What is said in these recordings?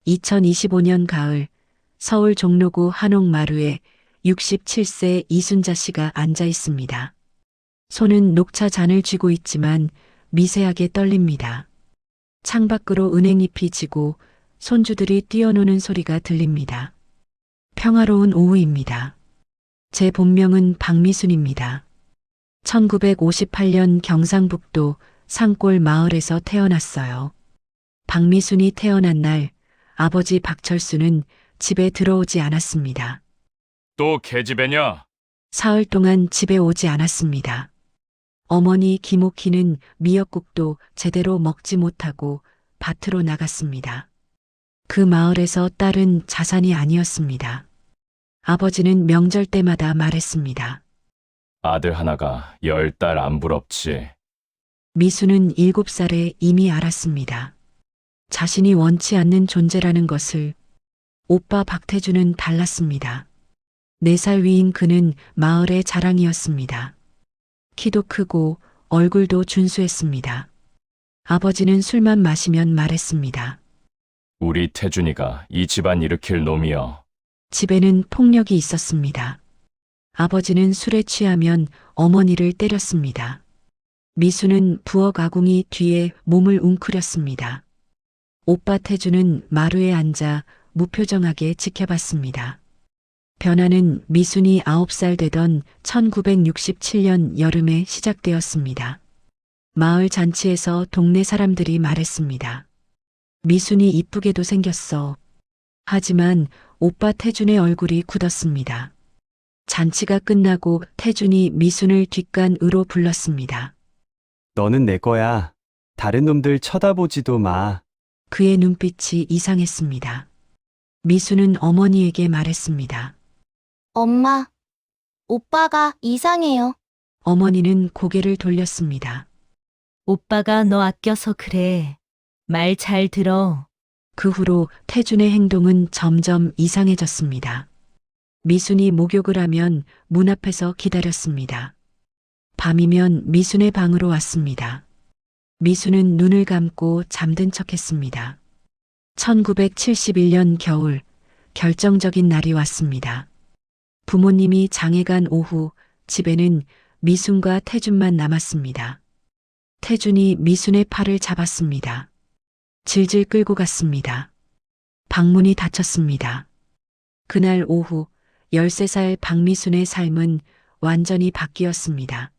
2025년 가을 서울 종로구 한옥마루에 67세 이순자 씨가 앉아 있습니다. 손은 녹차 잔을 쥐고 있지만 미세하게 떨립니다. 창밖으로 은행잎이 지고 손주들이 뛰어노는 소리가 들립니다. 평화로운 오후입니다. 제 본명은 박미순입니다. 1958년 경상북도 산골 마을에서 태어났어요. 박미순이 태어난 날 아버지 박철수는 집에 들어오지 않았습니다. 또 계집애냐? 사흘 동안 집에 오지 않았습니다. 어머니 김옥희는 미역국도 제대로 먹지 못하고 밭으로 나갔습니다. 그 마을에서 딸은 자산이 아니었습니다. 아버지는 명절 때마다 말했습니다. 아들 하나가 10달 안 부럽지. 미수는 7살에 이미 알았습니다. 자신이 원치 않는 존재라는 것을. 오빠 박태주는 달랐습니다. 4살 위인 그는 마을의 자랑이었습니다. 키도 크고 얼굴도 준수했습니다. 아버지는 술만 마시면 말했습니다. 우리 태준이가 이 집안 일으킬 놈이여. 집에는 폭력이 있었습니다. 아버지는 술에 취하면 어머니를 때렸습니다. 미수는 부엌 아궁이 뒤에 몸을 웅크렸습니다. 오빠 태주는 마루에 앉아 무표정하게 지켜봤습니다. 변화는 미순이 9살 되던 1967년 여름에 시작되었습니다. 마을 잔치에서 동네 사람들이 말했습니다. 미순이 이쁘게도 생겼어. 하지만 오빠 태준의 얼굴이 굳었습니다. 잔치가 끝나고 태준이 미순을 뒷간으로 불렀습니다. 너는 내 거야. 다른 놈들 쳐다보지도 마. 그의 눈빛이 이상했습니다. 미수는 어머니에게 말했습니다. 엄마, 오빠가 이상해요. 어머니는 고개를 돌렸습니다. 오빠가 너 아껴서 그래. 말 잘 들어. 그 후로 태준의 행동은 점점 이상해졌습니다. 미순이 목욕을 하면 문 앞에서 기다렸습니다. 밤이면 미순의 방으로 왔습니다. 미순은 눈을 감고 잠든 척했습니다. 1971년 겨울 결정적인 날이 왔습니다. 부모님이 장에 간 오후 집에는 미순과 태준만 남았습니다. 태준이 미순의 팔을 잡았습니다. 질질 끌고 갔습니다. 방문이 닫혔습니다. 그날 오후 13살 박미순의 삶은 완전히 바뀌었습니다.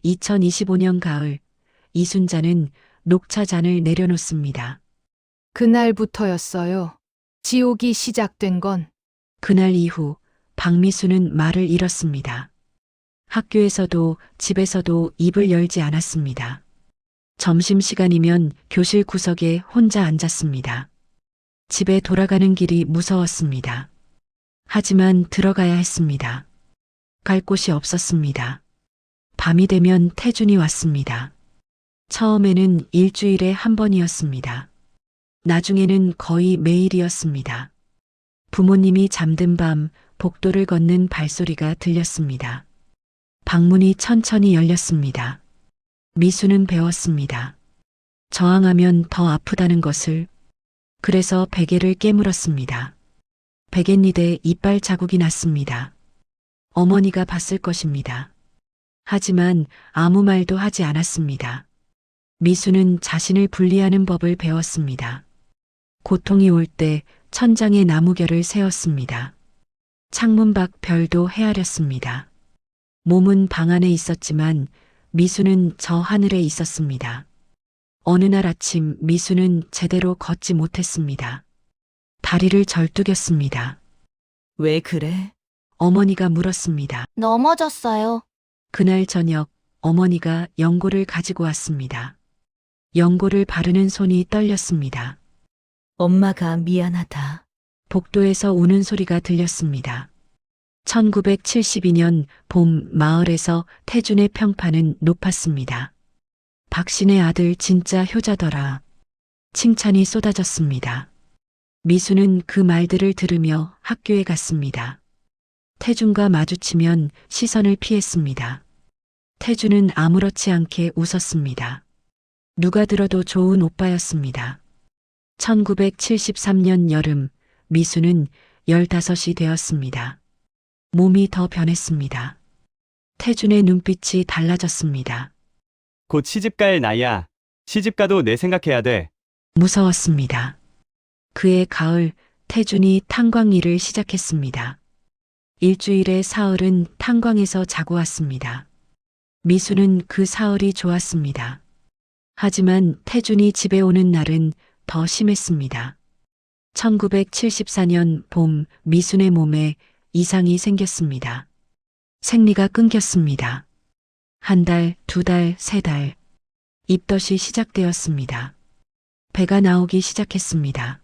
2025년 가을 이순자는 녹차 잔을 내려놓습니다. 그날부터였어요. 지옥이 시작된 건. 그날 이후 박미수는 말을 잃었습니다. 학교에서도 집에서도 입을 열지 않았습니다. 점심시간이면 교실 구석에 혼자 앉았습니다. 집에 돌아가는 길이 무서웠습니다. 하지만 들어가야 했습니다. 갈 곳이 없었습니다. 밤이 되면 태준이 왔습니다. 처음에는 일주일에 한 번이었습니다. 나중에는 거의 매일이었습니다. 부모님이 잠든 밤 복도를 걷는 발소리가 들렸습니다. 방문이 천천히 열렸습니다. 미수는 배웠습니다. 저항하면 더 아프다는 것을. 그래서 베개를 깨물었습니다. 베갯잎에 이빨 자국이 났습니다. 어머니가 봤을 것입니다. 하지만 아무 말도 하지 않았습니다. 미수는 자신을 분리하는 법을 배웠습니다. 고통이 올 때 천장에 나무결을 세웠습니다. 창문 밖 별도 헤아렸습니다. 몸은 방 안에 있었지만 미수는 저 하늘에 있었습니다. 어느 날 아침 미수는 제대로 걷지 못했습니다. 다리를 절뚝였습니다. 왜 그래? 어머니가 물었습니다. 넘어졌어요. 그날 저녁 어머니가 연고를 가지고 왔습니다. 연고를 바르는 손이 떨렸습니다. 엄마가 미안하다. 복도에서 우는 소리가 들렸습니다. 1972년 봄 마을에서 태준의 평판은 높았습니다. 박신의 아들 진짜 효자더라. 칭찬이 쏟아졌습니다. 미수는 그 말들을 들으며 학교에 갔습니다. 태준과 마주치면 시선을 피했습니다. 태준은 아무렇지 않게 웃었습니다. 누가 들어도 좋은 오빠였습니다. 1973년 여름 미수는 15이 되었습니다. 몸이 더 변했습니다. 태준의 눈빛이 달라졌습니다. 곧 시집갈 나이야. 시집가도 내 생각해야 돼. 무서웠습니다. 그해 가을 태준이 탄광 일을 시작했습니다. 일주일에 사흘은 탄광에서 자고 왔습니다. 미수는 그 사흘이 좋았습니다. 하지만 태준이 집에 오는 날은 더 심했습니다. 1974년 봄 미순의 몸에 이상이 생겼습니다. 생리가 끊겼습니다. 한 달, 두 달, 세 달. 입덧이 시작되었습니다. 배가 나오기 시작했습니다.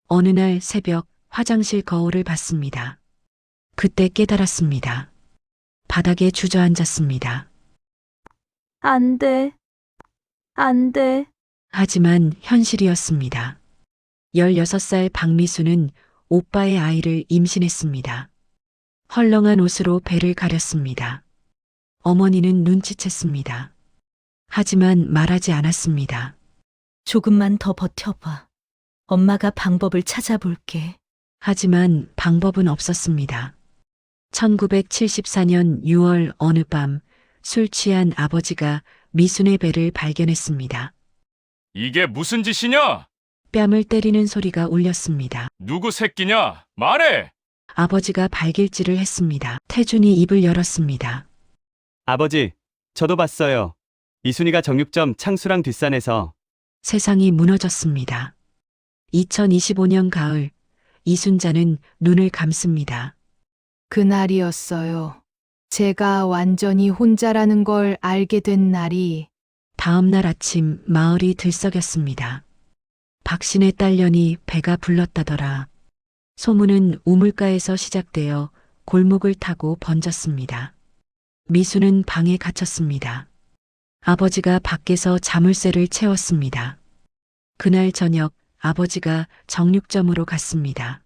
어느 날 새벽 화장실 거울을 봤습니다. 그때 깨달았습니다. 바닥에 주저앉았습니다. 안 돼. 안 돼. 하지만 현실이었습니다. 16살 박미수는 오빠의 아이를 임신했습니다. 헐렁한 옷으로 배를 가렸습니다. 어머니는 눈치챘습니다. 하지만 말하지 않았습니다. 조금만 더 버텨봐. 엄마가 방법을 찾아볼게. 하지만 방법은 없었습니다. 1974년 6월 어느 밤 술 취한 아버지가 미순의 배를 발견했습니다. 이게 무슨 짓이냐? 뺨을 때리는 소리가 울렸습니다. 누구 새끼냐? 말해! 아버지가 발길질을 했습니다. 태준이 입을 열었습니다. 아버지, 저도 봤어요. 이순이가 정육점 창수랑 뒷산에서. 세상이 무너졌습니다. 2025년 가을 이순자는 눈을 감습니다. 그날이었어요. 제가 완전히 혼자라는 걸 알게 된 날이 다음 날 아침 마을이 들썩였습니다. 박신의 딸년이 배가 불렀다더라. 소문은 우물가에서 시작되어 골목을 타고 번졌습니다. 미수는 방에 갇혔습니다. 아버지가 밖에서 자물쇠를 채웠습니다. 그날 저녁 아버지가 정육점으로 갔습니다.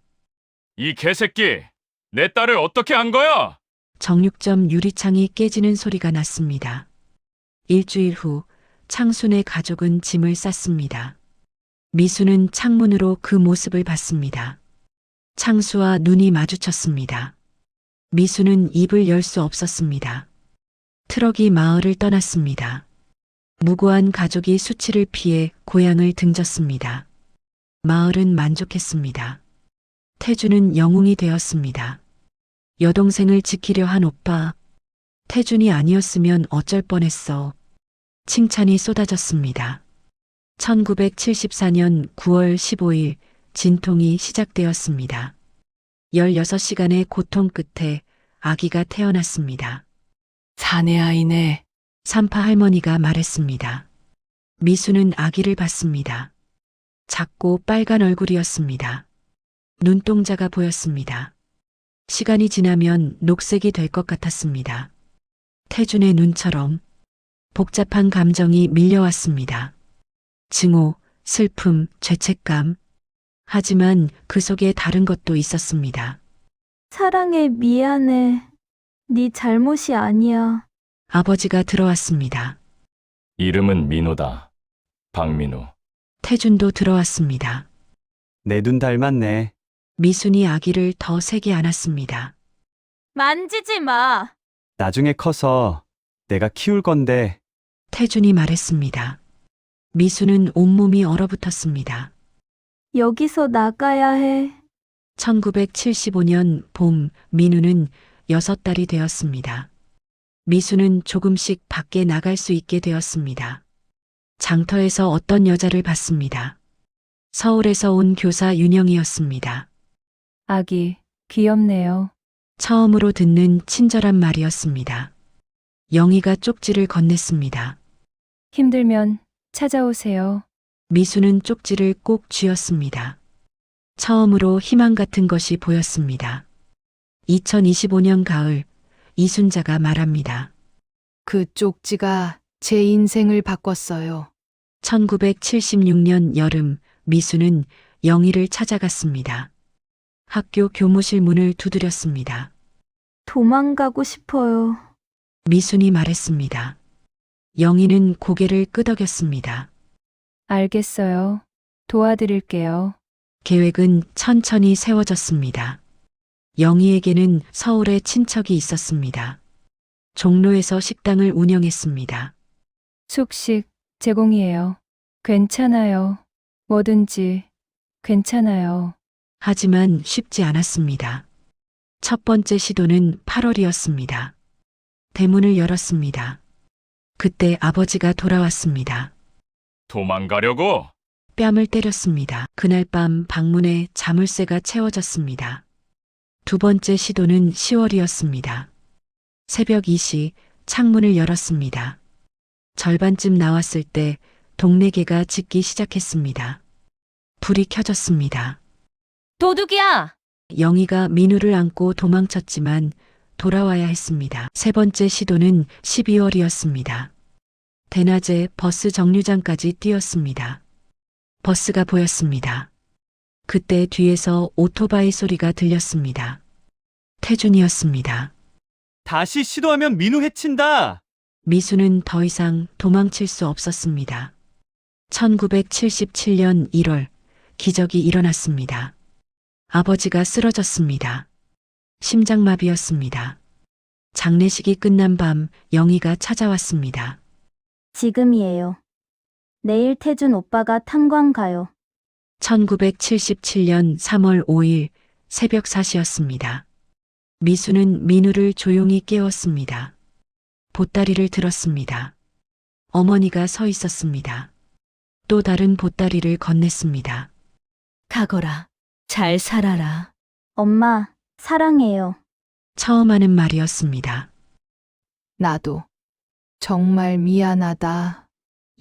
이 개새끼! 내 딸을 어떻게 한 거야? 정육점 유리창이 깨지는 소리가 났습니다. 일주일 후 창순의 가족은 짐을 쌌습니다. 미수는 창문으로 그 모습을 봤습니다. 창수와 눈이 마주쳤습니다. 미수는 입을 열 수 없었습니다. 트럭이 마을을 떠났습니다. 무고한 가족이 수치를 피해 고향을 등졌습니다. 마을은 만족했습니다. 태준은 영웅이 되었습니다. 여동생을 지키려 한 오빠. 태준이 아니었으면 어쩔 뻔했어. 칭찬이 쏟아졌습니다. 1974년 9월 15일 진통이 시작되었습니다. 16시간의 고통 끝에 아기가 태어났습니다. 사내 아이네. 산파 할머니가 말했습니다. 미수는 아기를 봤습니다. 작고 빨간 얼굴이었습니다. 눈동자가 보였습니다. 시간이 지나면 녹색이 될 것 같았습니다. 태준의 눈처럼 복잡한 감정이 밀려왔습니다. 증오, 슬픔, 죄책감. 하지만 그 속에 다른 것도 있었습니다. 사랑해, 미안해. 네 잘못이 아니야. 아버지가 들어왔습니다. 이름은 민호다. 박민호. 태준도 들어왔습니다. 내 눈 닮았네. 미순이 아기를 더 세게 안았습니다. 만지지 마. 나중에 커서 내가 키울 건데. 태준이 말했습니다. 미수는 온몸이 얼어붙었습니다. 여기서 나가야 해. 1975년 봄 민우는 6달이 되었습니다. 미수는 조금씩 밖에 나갈 수 있게 되었습니다. 장터에서 어떤 여자를 봤습니다. 서울에서 온 교사 윤영이었습니다. 아기, 귀엽네요. 처음으로 듣는 친절한 말이었습니다. 영희가 쪽지를 건넸습니다. 힘들면 찾아오세요. 미수는 쪽지를 꼭 쥐었습니다. 처음으로 희망 같은 것이 보였습니다. 2025년 가을 이순자가 말합니다. 그 쪽지가 제 인생을 바꿨어요. 1976년 여름 미수는 영희를 찾아갔습니다. 학교 교무실 문을 두드렸습니다. 도망가고 싶어요. 미순이 말했습니다. 영희는 고개를 끄덕였습니다. 알겠어요. 도와드릴게요. 계획은 천천히 세워졌습니다. 영희에게는 서울에 친척이 있었습니다. 종로에서 식당을 운영했습니다. 숙식 제공이에요. 괜찮아요. 뭐든지 괜찮아요. 하지만 쉽지 않았습니다. 첫 번째 시도는 8월이었습니다. 대문을 열었습니다. 그때 아버지가 돌아왔습니다. 도망가려고? 뺨을 때렸습니다. 그날 밤 방문에 자물쇠가 채워졌습니다. 두 번째 시도는 10월이었습니다. 새벽 2시 창문을 열었습니다. 절반쯤 나왔을 때 동네 개가 짖기 시작했습니다. 불이 켜졌습니다. 도둑이야! 영희가 민우를 안고 도망쳤지만 돌아와야 했습니다. 세 번째 시도는 12월이었습니다. 대낮에 버스 정류장까지 뛰었습니다. 버스가 보였습니다. 그때 뒤에서 오토바이 소리가 들렸습니다. 태준이었습니다. 다시 시도하면 민우 해친다. 미수는 더 이상 도망칠 수 없었습니다. 1977년 1월 기적이 일어났습니다. 아버지가 쓰러졌습니다. 심장마비였습니다. 장례식이 끝난 밤 영희가 찾아왔습니다. 지금이에요. 내일 태준 오빠가 탄광 가요. 1977년 3월 5일 새벽 4시였습니다. 미수는 민우를 조용히 깨웠습니다. 보따리를 들었습니다. 어머니가 서 있었습니다. 또 다른 보따리를 건넸습니다. 가거라. 잘 살아라. 엄마, 사랑해요. 처음 하는 말이었습니다. 나도 정말 미안하다.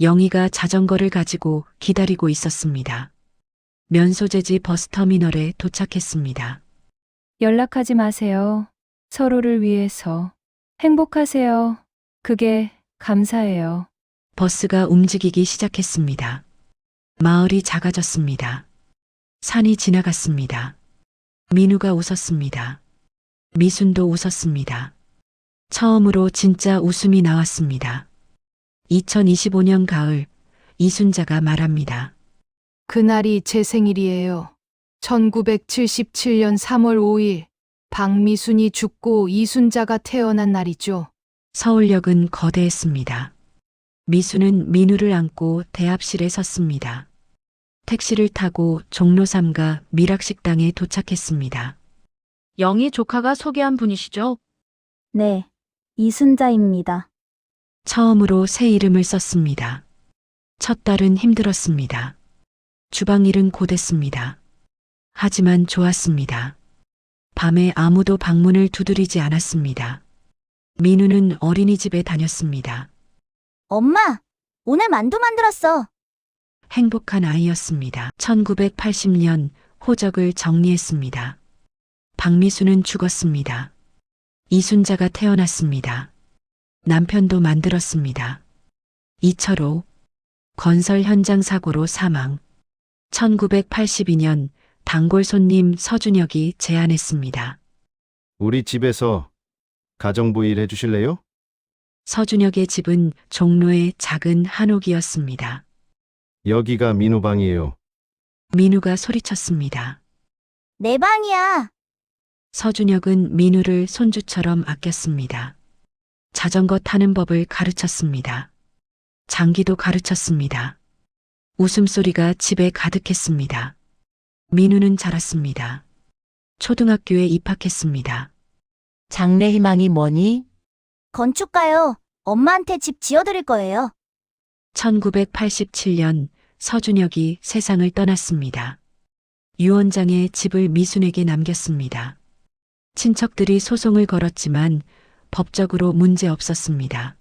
영희가 자전거를 가지고 기다리고 있었습니다. 면소재지 버스터미널에 도착했습니다. 연락하지 마세요. 서로를 위해서. 행복하세요. 그게 감사해요. 버스가 움직이기 시작했습니다. 마을이 작아졌습니다. 산이 지나갔습니다. 민우가 웃었습니다. 미순도 웃었습니다. 처음으로 진짜 웃음이 나왔습니다. 2025년 가을, 이순자가 말합니다. 그날이 제 생일이에요. 1977년 3월 5일 박미순이 죽고 이순자가 태어난 날이죠. 서울역은 거대했습니다. 미수는 민우를 안고 대합실에 섰습니다. 택시를 타고 종로 3가 미락식당에 도착했습니다. 영희 조카가 소개한 분이시죠? 네, 이순자입니다. 처음으로 새 이름을 썼습니다. 첫 달은 힘들었습니다. 주방 일은 고됐습니다. 하지만 좋았습니다. 밤에 아무도 방문을 두드리지 않았습니다. 민우는 어린이집에 다녔습니다. 엄마, 오늘 만두 만들었어. 행복한 아이였습니다. 1980년 호적을 정리했습니다. 박미수는 죽었습니다. 이순자가 태어났습니다. 남편도 만들었습니다. 이철호 건설 현장 사고로 사망. 1982년 단골 손님 서준혁이 제안했습니다. 우리 집에서 가정부 일 해주실래요? 서준혁의 집은 종로의 작은 한옥이었습니다. 여기가 민우 방이에요. 민우가 소리쳤습니다. 내 방이야. 서준혁은 민우를 손주처럼 아꼈습니다. 자전거 타는 법을 가르쳤습니다. 장기도 가르쳤습니다. 웃음소리가 집에 가득했습니다. 민우는 자랐습니다. 초등학교에 입학했습니다. 장래 희망이 뭐니? 건축가요. 엄마한테 집 지어드릴 거예요. 1987년 서준혁이 세상을 떠났습니다. 유언장에 집을 미순에게 남겼습니다. 친척들이 소송을 걸었지만 법적으로 문제 없었습니다.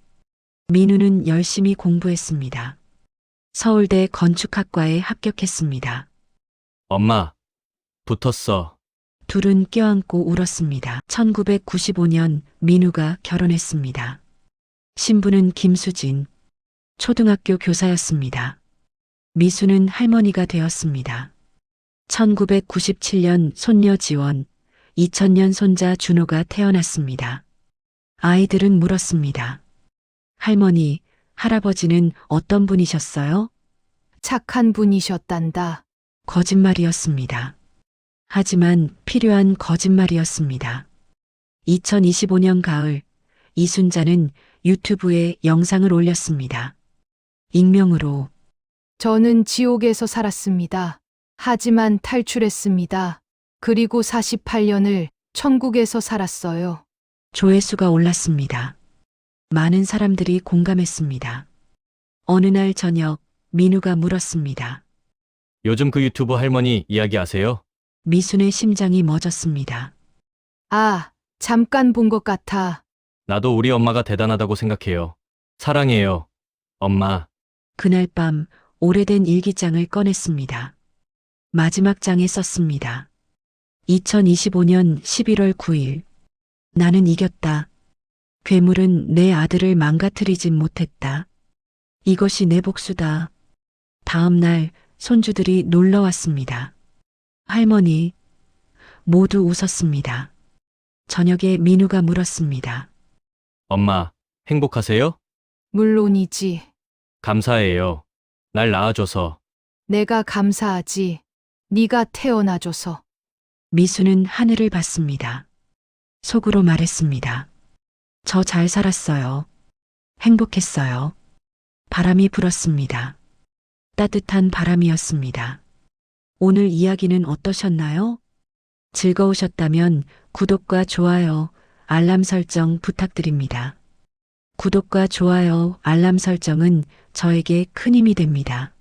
민우는 열심히 공부했습니다. 서울대 건축학과에 합격했습니다. 엄마, 붙었어. 둘은 껴안고 울었습니다. 1995년 민우가 결혼했습니다. 신부는 김수진, 초등학교 교사였습니다. 미수는 할머니가 되었습니다. 1997년 손녀 지원, 2000년 손자 준호가 태어났습니다. 아이들은 물었습니다. 할머니, 할아버지는 어떤 분이셨어요? 착한 분이셨단다. 거짓말이었습니다. 하지만 필요한 거짓말이었습니다. 2025년 가을, 이순자는 유튜브에 영상을 올렸습니다. 익명으로 저는 지옥에서 살았습니다. 하지만 탈출했습니다. 그리고 48년을 천국에서 살았어요. 조회수가 올랐습니다. 많은 사람들이 공감했습니다. 어느 날 저녁, 민우가 물었습니다. 요즘 그 유튜브 할머니 이야기 아세요? 미순의 심장이 멎었습니다. 아, 잠깐 본 것 같아. 나도 우리 엄마가 대단하다고 생각해요. 사랑해요. 엄마. 그날 밤 오래된 일기장을 꺼냈습니다. 마지막 장에 썼습니다. 2025년 11월 9일. 나는 이겼다. 괴물은 내 아들을 망가뜨리진 못했다. 이것이 내 복수다. 다음 날 손주들이 놀러 왔습니다. 할머니, 모두 웃었습니다. 저녁에 민우가 물었습니다. 엄마, 행복하세요? 물론이지. 감사해요. 날 낳아줘서. 내가 감사하지. 네가 태어나줘서. 미수는 하늘을 봤습니다. 속으로 말했습니다. 저 잘 살았어요. 행복했어요. 바람이 불었습니다. 따뜻한 바람이었습니다. 오늘 이야기는 어떠셨나요? 즐거우셨다면 구독과 좋아요, 알람 설정 부탁드립니다. 구독과 좋아요, 알람 설정은 저에게 큰 힘이 됩니다.